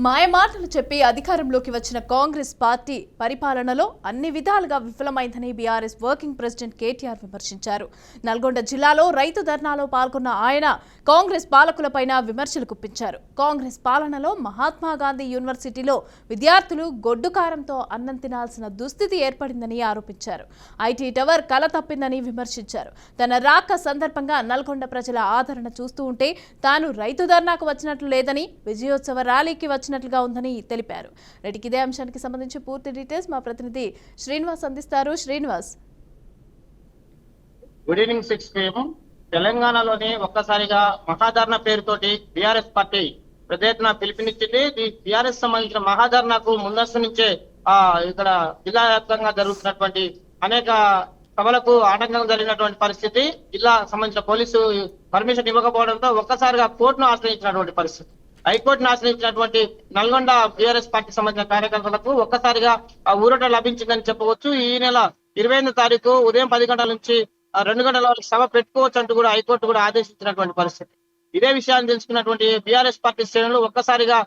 మాయమాటలు చెప్పి అధికారంలోకి వచ్చిన కాంగ్రెస్ పార్టీ పరిపాలనలో అన్ని విధాలుగా విఫలమైందని బీఆర్ఎస్ వర్కింగ్ ప్రెసిడెంట్ కేటీఆర్ విమర్శించారు. నల్గొండ జిల్లాలో రైతు ధర్నాలో పాల్గొన్న ఆయన కాంగ్రెస్ పాలకులపైన విమర్శలు గుప్పించారు. కాంగ్రెస్ పాలనలో మహాత్మా గాంధీ యూనివర్సిటీలో విద్యార్థులు గొడ్డు కారంతో అన్నం తినాల్సిన దుస్థితి ఏర్పడిందని ఆరోపించారు. ఐటీ టవర్ కల తప్పిందని విమర్శించారు. తన రాక సందర్భంగా నల్గొండ ప్రజల ఆదరణ చూస్తూ ఉంటే తాను రైతు ధర్నాకు వచ్చినట్లు లేదని, విజయోత్సవ ర్యాలీకి వచ్చినట్లుగా ఉందని తెలిపారు. రెడ్డికి ఇదే అంశానికి సంబంధించి పూర్తి డీటెయిల్స్ మా ప్రతినిధి శ్రీనివాస్ అందిస్తారు. Srinivas, good evening. 6 PM తెలంగాణలోని ఒక్కసారిగా మహాధర్నా పేరుతోటి బీఆర్ఎస్ పార్టీ పెద్ద ఎత్తున పిలుపునిచ్చింది. బీఆర్ఎస్ సంబంధించిన మహాధర్నాకు ముందస్తు నుంచే ఇక్కడ జిల్లా వ్యాప్తంగా జరుగుతున్నటువంటి అనేక సభలకు ఆటంకం జరిగినటువంటి పరిస్థితి, జిల్లా సంబంధించిన పోలీసు పర్మిషన్ ఇవ్వకపోవడంతో ఒక్కసారిగా కోర్టును ఆశ్రయించినటువంటి పరిస్థితి. హైకోర్టును ఆశ్రయించినటువంటి నల్గొండ బీఆర్ఎస్ పార్టీ సంబంధించిన కార్యకర్తలకు ఒక్కసారిగా ఊరట లభించిందని చెప్పవచ్చు. ఈ నెల 28వ తారీఖు ఉదయం 10 గంటల నుంచి 2 గంటల వరకు సభ పెట్టుకోవచ్చు అంటూ కూడా హైకోర్టు కూడా ఆదేశించినటువంటి పరిస్థితి. ఇదే విషయాన్ని తెలుసుకున్నటువంటి బీఆర్ఎస్ పార్టీ శ్రేణులు ఒక్కసారిగా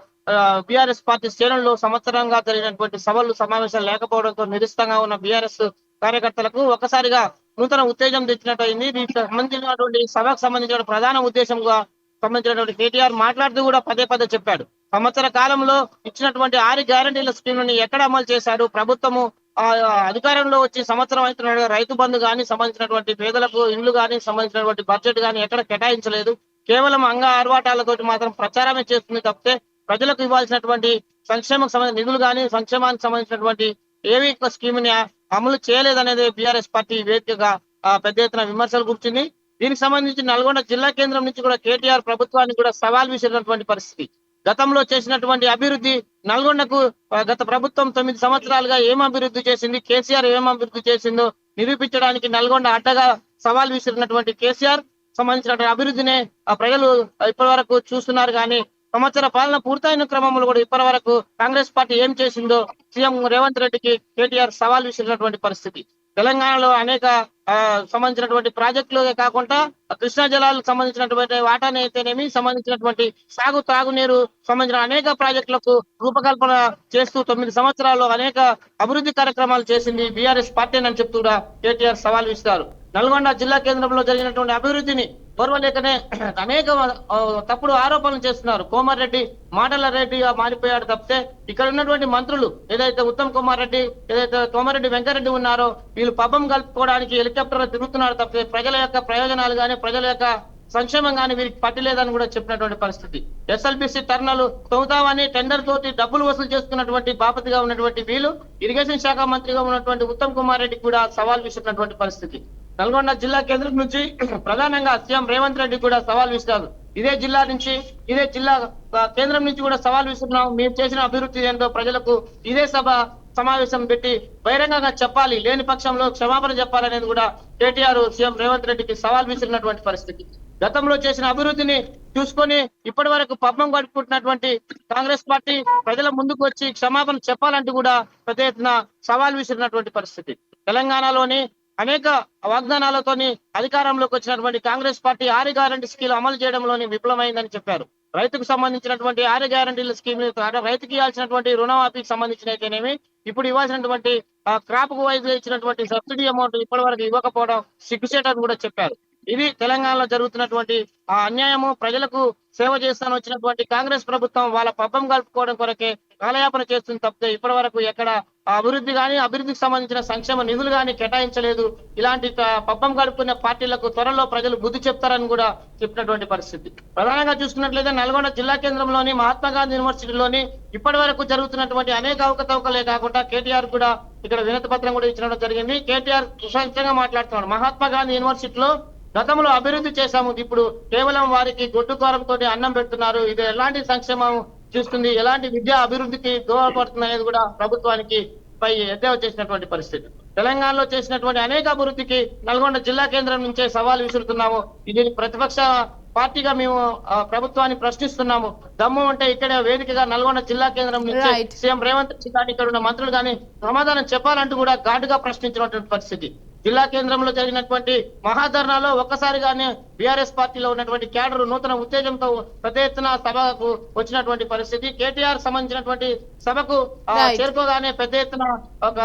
బీఆర్ఎస్ పార్టీ శ్రేణుల్లో సంవత్సరంగా జరిగినటువంటి సభలు సమావేశాలు లేకపోవడంతో నిరుస్తంగా ఉన్న బీఆర్ఎస్ కార్యకర్తలకు ఒక్కసారిగా నూతన ఉత్తేజం తెచ్చినట్టు అయింది. దీనికి సంబంధించినటువంటి సభకు సంబంధించిన ప్రధాన ఉద్దేశంగా సంబంధించినటువంటి కేటీఆర్ మాట్లాడుతూ కూడా పదే చెప్పాడు. సంవత్సర కాలంలో ఇచ్చినటువంటి 6 గ్యారంటీల స్కీమ్లని ఎక్కడ అమలు చేశారు? ప్రభుత్వము అధికారంలో వచ్చి సంవత్సరం అవుతున్న రైతు బంధు కానీ, సంబంధించినటువంటి పేదలకు ఇండ్లు కానీ, సంబంధించినటువంటి బడ్జెట్ కానీ ఎక్కడ కేటాయించలేదు. కేవలం ఆర్వాటాలతోటి మాత్రం ప్రచారమే చేస్తుంది తప్పితే ప్రజలకు ఇవ్వాల్సినటువంటి సంక్షేమకు సంబంధించిన నిధులు కానీ, సంక్షేమానికి సంబంధించినటువంటి ఏవి స్కీమ్ ని అమలు చేయలేదనేది బీఆర్ఎస్ పార్టీ వేదికగా పెద్ద ఎత్తున విమర్శలు కూర్చుంది. దీనికి సంబంధించి నల్గొండ జిల్లా కేంద్రం నుంచి కూడా కేటీఆర్ ప్రభుత్వాన్ని కూడా సవాల్ విసిరినటువంటి పరిస్థితి. గతంలో చేసినటువంటి అభివృద్ధి నల్గొండకు గత ప్రభుత్వం 9 సంవత్సరాలుగా ఏం అభివృద్ధి చేసింది, కేసీఆర్ ఏం అభివృద్ధి చేసిందో నిరూపించడానికి నల్గొండ అడ్డగా సవాల్ విసిరినటువంటి కేసీఆర్ సంబంధించినటువంటి అభివృద్ధిని ప్రజలు ఇప్పటి వరకు చూస్తున్నారు. కానీ సంవత్సర పాలన పూర్తయిన క్రమంలో కూడా ఇప్పటి వరకు కాంగ్రెస్ పార్టీ ఏం చేసిందో సీఎం రేవంత్ రెడ్డికి కేటీఆర్ సవాల్ విసిరినటువంటి పరిస్థితి. తెలంగాణలో అనేక సంబంధించినటువంటి ప్రాజెక్టులే కాకుండా కృష్ణా జలాలకు సంబంధించినటువంటి వాటాని అయితేనేమి, సంబంధించినటువంటి తాగునీరు సంబంధించిన అనేక ప్రాజెక్టులకు రూపకల్పన చేస్తూ 9 సంవత్సరాల్లో అనేక అభివృద్ధి కార్యక్రమాలు చేసింది బీఆర్ఎస్ పార్టీ అని చెప్తూ కూడా కేటీఆర్ సవాల్ విస్తారు. నల్గొండ జిల్లా కేంద్రంలో జరిగినటువంటి అభివృద్ధిని ఓర్వలేకనే అనేక తప్పుడు ఆరోపణలు చేస్తున్నారు. కోమారెడ్డి మాటల రెడ్డిగా మారిపోయాడు తప్పితే ఇక్కడ ఉన్నటువంటి మంత్రులు ఏదైతే ఉత్తమ్ కుమార్ రెడ్డి, ఏదైతే కోమారెడ్డి వెంకరెడ్డి ఉన్నారో వీళ్ళు పబ్బం కలుపుకోవడానికి హెలికాప్టర్లో తిరుగుతున్నారు తప్పితే ప్రజల యొక్క ప్రయోజనాలు కానీ, ప్రజల యొక్క సంక్షేమం కానీ వీరికి పట్టిలేదని కూడా చెప్పినటువంటి పరిస్థితి. ఎస్ఎల్బిసి టర్నలు తొమ్మిదామని టెండర్ తోటి డబ్బులు వసూలు చేసుకున్నటువంటి బాపతిగా ఉన్నటువంటి వీళ్ళు ఇరిగేషన్ శాఖ మంత్రిగా ఉన్నటువంటి ఉత్తమ్ కుమార్ రెడ్డి కూడా సవాల్ విసిరినటువంటి పరిస్థితి. నల్గొండ జిల్లా కేంద్రం నుంచి ప్రధానంగా సీఎం రేవంత్ రెడ్డి కూడా సవాల్ విసిరారు. ఇదే జిల్లా కేంద్రం నుంచి కూడా సవాల్ విసురున్నాం. మేము చేసిన అభివృద్ధి ఏంటో ప్రజలకు ఇదే సమావేశం పెట్టి బహిరంగంగా చెప్పాలి, లేని పక్షంలో క్షమాపణ చెప్పాలనేది కూడా కేటీఆర్ సీఎం రేవంత్ రెడ్డికి సవాల్ విసిరినటువంటి పరిస్థితి. గతంలో చేసిన అభివృద్ధిని చూసుకొని ఇప్పటి వరకు పబ్బం గడుపుకుంటున్నటువంటి కాంగ్రెస్ పార్టీ ప్రజల ముందుకు వచ్చి క్షమాపణ చెప్పాలంటూ కూడా పెద్ద ఎత్తున సవాల్ విసిరినటువంటి పరిస్థితి. తెలంగాణలోని అనేక వాగ్దానాలతోని అధికారంలోకి వచ్చినటువంటి కాంగ్రెస్ పార్టీ 6 గ్యారంటీ స్కీమ్ అమలు చేయడంలోని విఫలమైందని చెప్పారు. రైతుకు సంబంధించినటువంటి 6 గ్యారంటీల స్కీమ్, రైతుకి ఇవ్వాల్సినటువంటి రుణమాఫీకి సంబంధించిన అయితేనేమి, ఇప్పుడు ఇవ్వాల్సినటువంటి క్రాప్ కు వైజ్ ఇచ్చినటువంటి సబ్సిడీ అమౌంట్ ఇప్పటి వరకు ఇవ్వకపోవడం సిగ్గుచేటని కూడా చెప్పారు. ఇది తెలంగాణలో జరుగుతున్నటువంటి అన్యాయము. ప్రజలకు సేవ చేస్తాను వచ్చినటువంటి కాంగ్రెస్ ప్రభుత్వం వాళ్ళ పబ్బం కలుపుకోవడం కొరకే కాలయాపన చేస్తుంది తప్పితే ఇప్పటి వరకు ఎక్కడ అభివృద్ధి కానీ, అభివృద్ధికి సంబంధించిన సంక్షేమ నిధులు కానీ కేటాయించలేదు. ఇలాంటి పబ్బం గడుపుకునే పార్టీలకు త్వరలో ప్రజలు బుద్ధి చెప్తారని కూడా చెప్పినటువంటి పరిస్థితి. ప్రధానంగా చూసుకున్నట్లయితే నల్గొండ జిల్లా కేంద్రంలోని మహాత్మా గాంధీ యూనివర్సిటీలోని ఇప్పటి వరకు జరుగుతున్నటువంటి అనేక అవకతవకలే కాకుండా కేటీఆర్ కూడా ఇక్కడ వినతి పత్రం కూడా ఇచ్చడం జరిగింది. కేటీఆర్ సుసంచంగా మాట్లాడుతున్నాడు. మహాత్మా గాంధీ యూనివర్సిటీలో గతంలో అభివృద్ధి చేశాము, ఇప్పుడు కేవలం వారికి గొడ్డు కారంతో అన్నం పెడుతున్నారు. ఇది ఎలాంటి సంక్షేమం చూస్తుంది, ఎలాంటి విద్యా అభివృద్ధికి దోహదపడుతుంది అనేది కూడా ప్రభుత్వానికి పై ఎద్దేవా చేసినటువంటి పరిస్థితి. తెలంగాణలో చేసినటువంటి అనేక అభివృద్ధికి నల్గొండ జిల్లా కేంద్రం నుంచే సవాల్ విసురుతున్నాము. ఇది ప్రతిపక్ష పార్టీగా మేము ప్రభుత్వాన్ని ప్రశ్నిస్తున్నాము. దమ్ము ఉంటే ఇక్కడే వేదికగా నల్గొండ జిల్లా కేంద్రం నుంచి సీఎం రేవంత్ రెడ్డి కానీ, ఇక్కడ ఉన్న మంత్రులు కానీ సమాధానం చెప్పాలంటూ కూడా ఘాటుగా ప్రశ్నించినటువంటి పరిస్థితి. జిల్లా కేంద్రంలో జరిగినటువంటి మహాధర్నాలో ఒక్కసారిగానే బీఆర్ఎస్ పార్టీలో ఉన్నటువంటి క్యాడర్ నూతన ఉత్తేజంతో పెద్ద ఎత్తున సభకు వచ్చినటువంటి పరిస్థితి. కేటీఆర్ సంబంధించినటువంటి సభకు Right. చేరుకోగానే పెద్ద ఎత్తున ఒక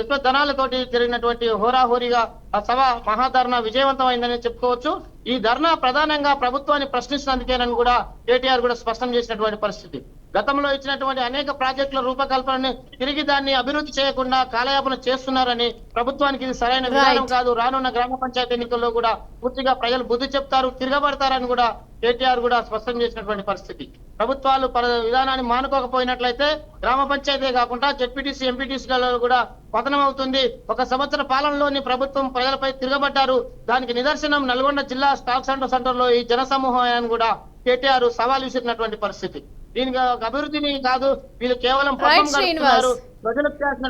ఎక్కువ ధనాలతోటి జరిగినటువంటి హోరాహోరీగా ఆ సభ మహాధర్నా విజయవంతమైందని చెప్పుకోవచ్చు. ఈ ధర్నా ప్రధానంగా ప్రభుత్వాన్ని ప్రశ్నిస్తున్నందుకేనని కూడా కేటీఆర్ కూడా స్పష్టం చేసినటువంటి పరిస్థితి. గతంలో ఇచ్చినటువంటి అనేక ప్రాజెక్టుల రూపకల్పనని తిరిగి దాన్ని అభివృద్ధి చేయకుండా కాలయాపన చేస్తున్నారని, ప్రభుత్వానికి ఇది సరైన విధానం Right. కాదు, రానున్న గ్రామ పంచాయతీ ఎన్నికల్లో కూడా పూర్తిగా ప్రజలు బుద్ధి చెప్తారు, తిరగబడతారని కూడా కేటీఆర్ కూడా స్పష్టం చేసినటువంటి పరిస్థితి. ప్రభుత్వాలు విధానాన్ని మానుకోకపోయినట్లయితే గ్రామ పంచాయతీ కాకుండా జెడ్పీటీసీ ఎంపీటీసీలలో కూడా పతనం అవుతుంది. ఒక సంవత్సర పాలనలోని ప్రభుత్వం ప్రజలపై తిరగబడ్డారు. దానికి నిదర్శనం నల్గొండ జిల్లా స్టాక్ సెంటర్ లో ఈ జన సమూహం కూడా కేటీఆర్ సవాల్ విసిరినటువంటి పరిస్థితి. దీనికి ఒక అభివృద్ధిని కాదు, వీళ్ళు కేవలం Right, పబ్బం గడుపుతున్నారు. శ్రీనివాస్. ప్రజలకు చేసిన